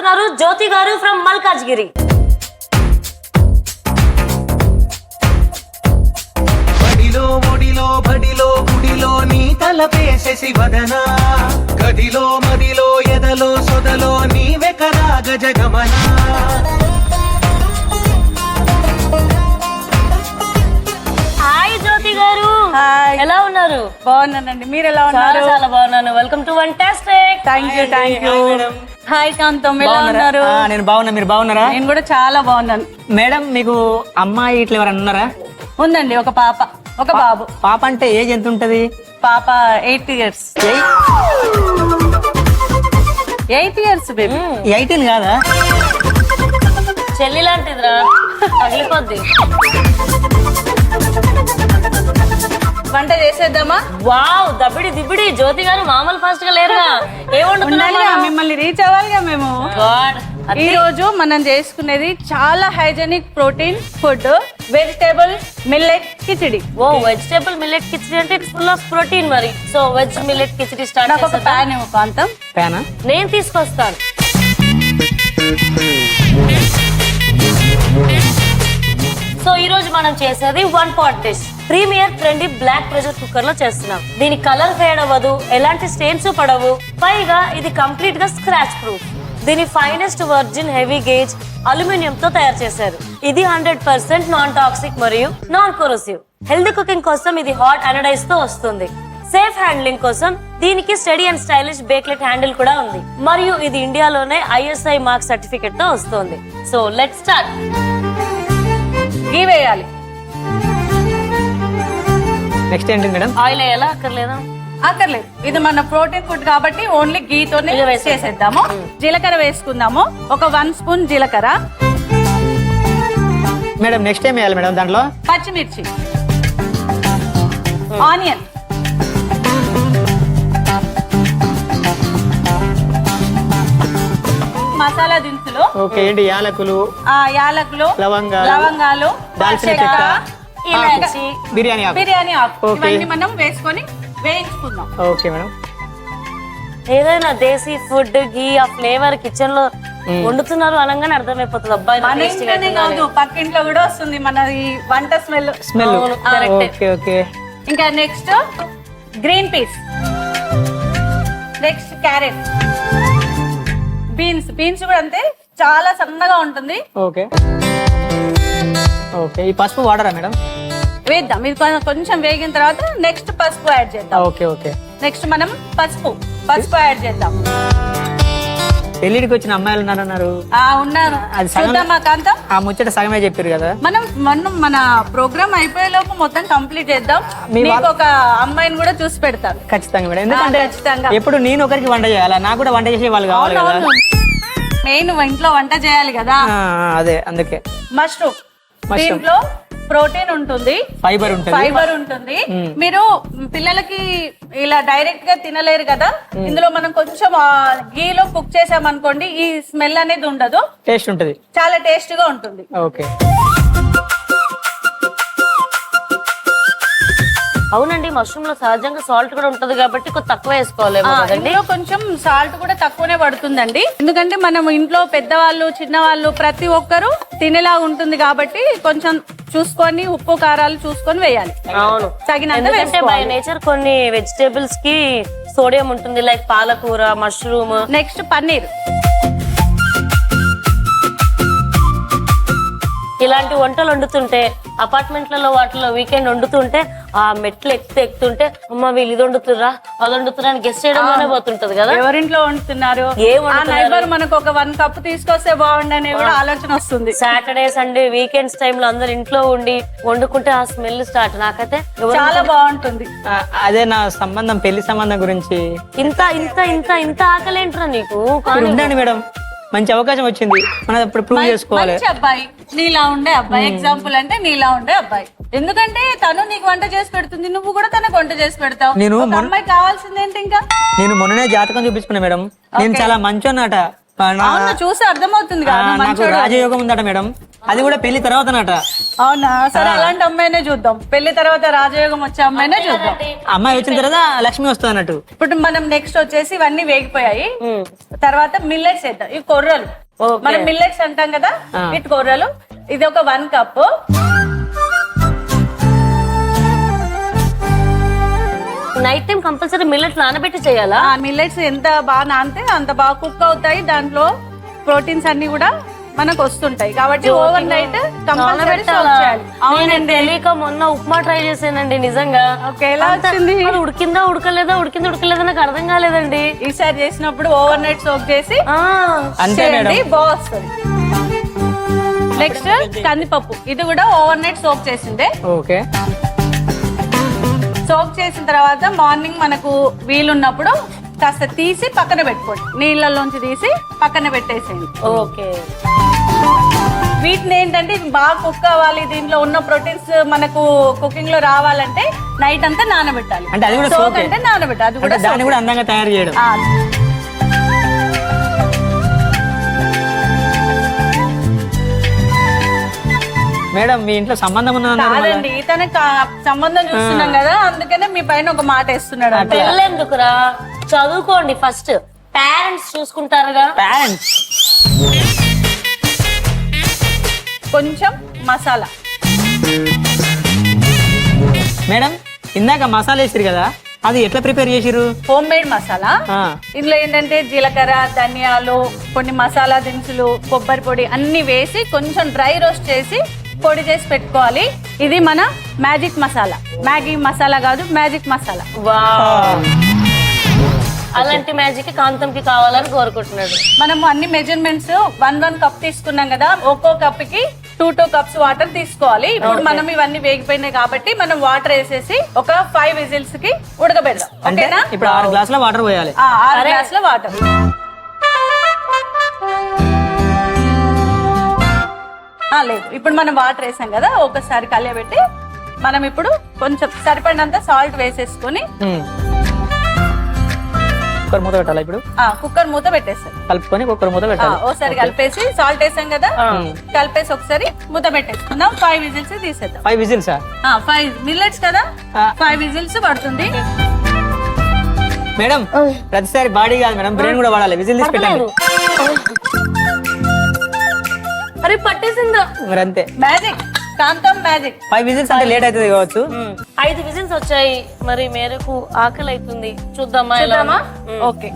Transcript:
ఉన్నారు జ్యోతి గారు ఫ్రమ్ మల్కాజ్గిరి. బడిలో ఒడిలో బడిలో గుడిలో నీ తలపేసే శివదనా, గదిలో మదిలో ఎదలో సొదలో నీవే కదా గజగమనా. హాయ్ జ్యోతి గారు, ఎలా ఉన్నారు? బాగున్నానండి, మీరు ఎలా ఉన్నారు? చాలా బాగున్నాను. Welcome to fantastic. Thank you. Hi Kantam, ఎలా ఉన్నారు? నేను బాగున్నా, మీరు బాగున్నారా? నేను కూడా చాలా బాగున్నాను. మేడం, మీకు అమ్మాయి ఇట్లా ఎవరన్నా ఉన్నారా? ఉందండి, ఒక పాప ఒక బాబు. పాప అంటే ఏజ్ ఎంత ఉంటది? పాప 8 years. 8 years baby. 18 కాదా? చెల్లి లాంటిదిరా, పగిలిపోద్ది. వంట చేసేద్దామా? వావ్, దబ్బిడి దిబ్బిడి. జ్యోతి గారు మామూలు ఫాస్ట్ గా లేరుగా. ఏం వండుతున్నారు? మిమ్మల్ని రీచ్ అవ్వాలిగా మేము. ఈ రోజు మనం చేసుకునేది చాలా hygienic protein food, vegetable millet khichdi. ఓ, వెజిటేబుల్ మిల్లెట్ కిచడీ అంటే ఇట్స్ ఫుల్ ఆఫ్ ప్రోటీన్. మరి so veg millet khichdi start నాకు ఒక ప్యాన్ ఏమో కాంతం. ప్యానా? నేను తీసుకొస్తాను. సో ఈ రోజు మనం చేసేది 1 pot dish. Premier trendy black pressure cooker లో చేస్తున్నాం. దీని కలర్ ఫేడ్ అవ్వదు, ఎలాంటి స్టెయిన్స్ పడవు, పైగా ఇది కంప్లీట్ గా స్క్రాచ్ ప్రూఫ్. దీని finest virgin heavy gauge aluminium తో తయారు చేశారు. ఇది 100% నాన్ టాక్సిక్ మరియు నాన్ కొరోసివ్. హెల్తీ కుకింగ్ కోసం ఇది హాట్ అనడైజ్ తో వస్తుంది. సేఫ్ హ్యాండ్లింగ్ కోసం దీనికి స్టడీ అండ్ స్టైలిష్ బేక్లెట్ హ్యాండిల్ కూడా ఉంది. మరియు ఇది ఇండియాలోనే ISI మార్క్ సర్టిఫికెట్ తో వస్తుంది. So let's start. గీ వేయాలి. నెక్స్ట్ ఏంటి మేడం? ఆయిల్ వేయాలా అక్కర్లేదా? అక్కర్లేదు, ఇది మన ప్రోటీన్ ఫుడ్ కాబట్టి ఓన్లీ గీతోనే చేసేద్దాము. జీలకర్ర వేసుకుందాము, ఒక 1 spoon జీలకర్ర. మేడం నెక్స్ట్ ఏం వేయాలి మేడం దాంట్లో? పచ్చిమిర్చి, ఆనియన్, మసాలా దినుసులు. ఓకే, ఏంటి? యాలకులు, యాలకులు, లవంగాలు, దాల్చిన చెక్క, ఇలాచి, బిర్యానీ ఆకు. బిర్యానీ ఆకు. ఓకే. ఇవన్నీ మనం వేసుకొని వేయించుకుందాం. Okay madam. ఏదైనా దేశీ ఫుడ్ గీ ఆ ఫ్లేవర్ కిచెన్ లో వండుతున్నారు అనగానే అర్థమైపోతుంది. అబ్బాయి మన ఇంట్లోనే కాదు, పక్కింట్లో కూడా వస్తుంది మన ఈ వంట స్మెల్. స్మెల్. అవును, correct. Okay okay. ఇంకా next green peas, next carrot, beans కూడా అంతే, చాలా సన్నగా ఉంటుంది. Okay okay. ఈ పసుపు వాడరా మేడం? వేద్దాం, ఇది కొంచెం వేగిన తర్వాత నెక్స్ట్ పసుపు యాడ్ చేద్దాం. Okay okay. నెక్స్ట్ మనం పసుపు యాడ్ చేద్దాం. పెళ్లిడికి వచ్చిన అమ్మాయిలు ఉన్నారన్నారు. ఉన్నారు, అది సగం. చూద్దామా కాంతం? ఆ ముచ్చట సగమే చెప్పారు కదా. మనం మన ప్రోగ్రామ్ అయిపోయే లోపు మొత్తం కంప్లీట్ చేద్దాం. మీకు ఒక అమ్మాయిని కూడా చూసి పెడతాను. ఖచ్చితంగా మేడం, ఎందుకంటే ఖచ్చితంగా. ఎప్పుడు నేను ఒకరికి వంట చేయాలా, నాకు కూడా వంట చేసే వాళ్ళు కావాలి కదా. నేను ఇంట్లో వంట చేయాలి కదా. అదే అందుకే. మష్రూమ్, దీంట్లో ప్రోటీన్ ఉంటుంది, ఫైబర్ ఉంటుంది. మీరు పిల్లలకి ఇలా డైరెక్ట్ గా తినలేరు కదా, ఇందులో మనం కొంచెం గీలో కుక్ చేసామనుకోండి, ఈ స్మెల్ అనేది ఉండదు, టేస్ట్ ఉంటుంది, చాలా టేస్ట్ గా ఉంటుంది. ఓకే. అవునండి, మష్రూమ్ లో సహజంగా సాల్ట్ కూడా ఉంటది కాబట్టి కొంచెం తక్కువ వేసుకోవాలేమో కదండి. ఇందులో కొంచెం సాల్ట్ కూడా తక్కువనే పడుతుందండి, ఎందుకంటే మనం ఇంట్లో పెద్దవాళ్ళు చిన్నవాళ్ళు ప్రతి ఒక్కరు తినేలా ఉంటుంది కాబట్టి కొంచెం చూసుకొని ఉప్పు కారాలు చూసుకొని వేయాలి. అవును, తగినంత. బై నేచర్ కొన్ని వెజిటేబుల్స్ కి సోడియం ఉంటుంది, లైక్ పాలకూర, మష్రూమ్. నెక్స్ట్ పన్నీర్. ఇలాంటి వంటలు వండుతుంటే అపార్ట్మెంట్లలో వాటిలో వీకెండ్ వండుతుంటే ఆ మెట్లు ఎక్కుతుంటే అమ్మ వీళ్ళు ఇది వండుతురా అది వండుతురా అని గెస్ట్ చేయడంలోనే పోతుంటది కదా. ఎవరింట్లో వండుతున్నారు, నైబర్ మనకు ఒక 1 cup తీసుకొస్తే బాగుండనే కూడా ఆలోచన వస్తుంది. సాటర్డే సండే వీకెండ్స్ టైమ్ లో అందరు ఇంట్లో ఉండి వండుకుంటే ఆ స్మెల్ స్టార్ట్. నాకైతే చాలా బాగుంటుంది. అదే నా సంబంధం, పెళ్లి సంబంధం గురించి. ఇంత ఇంత ఇంత ఇంత ఆకలేంట్రా నీకు? ఉండండి మేడం, మంచి అవకాశం వచ్చింది, మనం ఇప్పుడు ప్రూవ్ చేసుకోవాలి. మంచి అబ్బాయి, నీలా ఉండే అబ్బాయి, ఎగ్జాంపుల్ అంటే నీలా ఉండే అబ్బాయి. ఎందుకంటే తను నీకు వంట చేసి పెడుతుంది, నువ్వు కూడా తనకు వంట చేసి పెడతావు. ఒక అమ్మాయి కావాల్సింది ఏంటి ఇంకా? నేను మొన్ననే జాతకం చూపించుకున్నా మేడం, నేను చాలా మంచోన్నట. చూసి అర్థమవుతుంది. నాకు రాజయోగం ఉందట మేడం. అది కూడా పెళ్లి తర్వాతనట. అవునా? సరే అలాంటి అమ్మాయినే చూద్దాం. పెళ్లి తర్వాత రాజయోగం వచ్చే అమ్మాయినే చూద్దాం. అమ్మాయి వచ్చిన తర్వాత లక్ష్మి వస్తుంది అన్నట్టు. ఇప్పుడు మనం నెక్స్ట్ వచ్చేసి ఇవన్నీ వేగిపోయాయి. తర్వాత మిల్లెట్స్ వేద్దాం. ఈ కొర్రలు మనం మిల్లెట్స్ అంటాం కదా, ఇటు కొర్రలు. ఇది ఒక 1 cup. Night time compulsory millets నానబెట్టి చేయాలా? మిల్లెట్స్ ఎంత బాగా నానితే అంత బాగా కుక్ అవుతాయి. దాంట్లో ప్రోటీన్స్ అన్ని కూడా మనకు వస్తుంటాయి కాబట్టి ఓవర్ నైట్ కంపల్సరీ సోక్ చేయాలి. అవునండి, తెలియక మొన్న ఉప్మా ట్రై చేశానండి నిజంగా. ఎలా వచ్చింది? ఉడికిందా ఉడకలేదా నాకు అర్థం కాలేదండి. ఈసారి చేసినప్పుడు ఓవర్ నైట్ సోక్ చేసి అంతే మేడం, బాగా వస్తుంది. నెక్స్ట్ కందిపప్పు, ఇది కూడా ఓవర్ నైట్ సోక్ చేసిందే. ఓకే. సోక్ చేసిన తర్వాత మార్నింగ్ మనకు వీలున్నప్పుడు కాస్త తీసి పక్కన పెట్టుకోండి. నీళ్ళలోంచి తీసి పక్కన పెట్టేసేయండి. ఓకే. వీటిని ఏంటంటే ఇది బాగా కుక్ అవ్వాలి, దీంట్లో ఉన్న ప్రోటీన్స్ మనకు కుకింగ్ లో రావాలంటే నైట్ అంతా నానబెట్టాలి. అంటే అది కూడా సోక్ సోకే. అంటే నానబెట్టాలి. అది కూడా దాన్ని కూడా అందంగా తయారు చేయడం. మేడం మీ ఇంట్లో సంబంధం ఉన్నది కాదండి, తనకు సంబంధం చూస్తున్నాం కదా, అందుకనే మీ పైన ఒక మాట వేస్తున్నాడు. పెళ్ళెందుకురా, చదువుకోండి ఫస్ట్. పేరెంట్స్ చూసుకుంటారుగా. పేరెంట్స్. కొంచెం మసాలా. మేడం ఇందాక మసాలా వేసిరు కదా, అది ఎట్లా ప్రిపేర్ చేసిరు? Home made masala. ఇందులో ఏంటంటే జీలకర్ర, ధనియాలు, కొన్ని మసాలా దినుసులు, కొబ్బరి పొడి అన్ని వేసి కొంచెం డ్రై రోస్ట్ చేసి పొడి చేసి పెట్టుకోవాలి. ఇది మన మ్యాజిక్ మసాలా. మ్యాగీ మసాలా కాదు, మ్యాజిక్ మసాలా. అలాంటి మ్యాజిక్ కాంతంకి కావాలని కోరుకుంటున్నాడు. మనము అన్ని మెజర్మెంట్స్ 1 కప్ తీసుకున్నాం కదా, ఒక్కో కప్ కి 2 కప్స్ వాటర్ తీసుకోవాలి. ఇప్పుడు మనం ఇవన్నీ వేగిపోయినాయి కాబట్టి మనం వాటర్ వేసేసి ఒక 5 విజిల్స్ కి ఉడకబెడదాం. అంటే ఓకేనా? ఇప్పుడు 6 గ్లాసుల వాటర్ పోయాలి. 6 గ్లాసుల వాటర్. లేదు, ఇప్పుడు మనం వాటర్ వేసాం కదా, ఒకసారి కలియబెట్టి మనం ఇప్పుడు కొంచెం సరిపడినంత సాల్ట్ వేసేసుకొని కుక్కర్ మూత పెట్టాలి. ఇప్పుడు కుక్కర్ మూత పెట్టేస్తాం. కలుపుకొని కుక్కర్ మూత పెట్టాలి. ఒకసారి కలిపేసి సాల్ట్ వేసాం కదా, కలిపేసి ఒకసారి మూత పెట్టేసుకుందాం. 5 విజిల్స్ తీసేద్దాం. 5 విజిల్స్? 5 మిల్లెట్స్ కదా, 5 విజిల్స్ పడుతుంది. మేడం ప్రతిసారి బాడీ కాదు మేడం, బ్రెయిన్ కూడా వాడాలి. విజిల్ తీసి పెట్టండి. అరే పట్టేసిందా? మరి అంతే, మ్యాజిక్, కాంతం మ్యాజిక్. 5 విజిల్స్ అంటే లేట్ అవుతుంది కావచ్చు. 5 విజిల్స్ వచ్చాయి. మరి మేరకు ఆకలి అవుతుంది, చూద్దామా? ఓకే.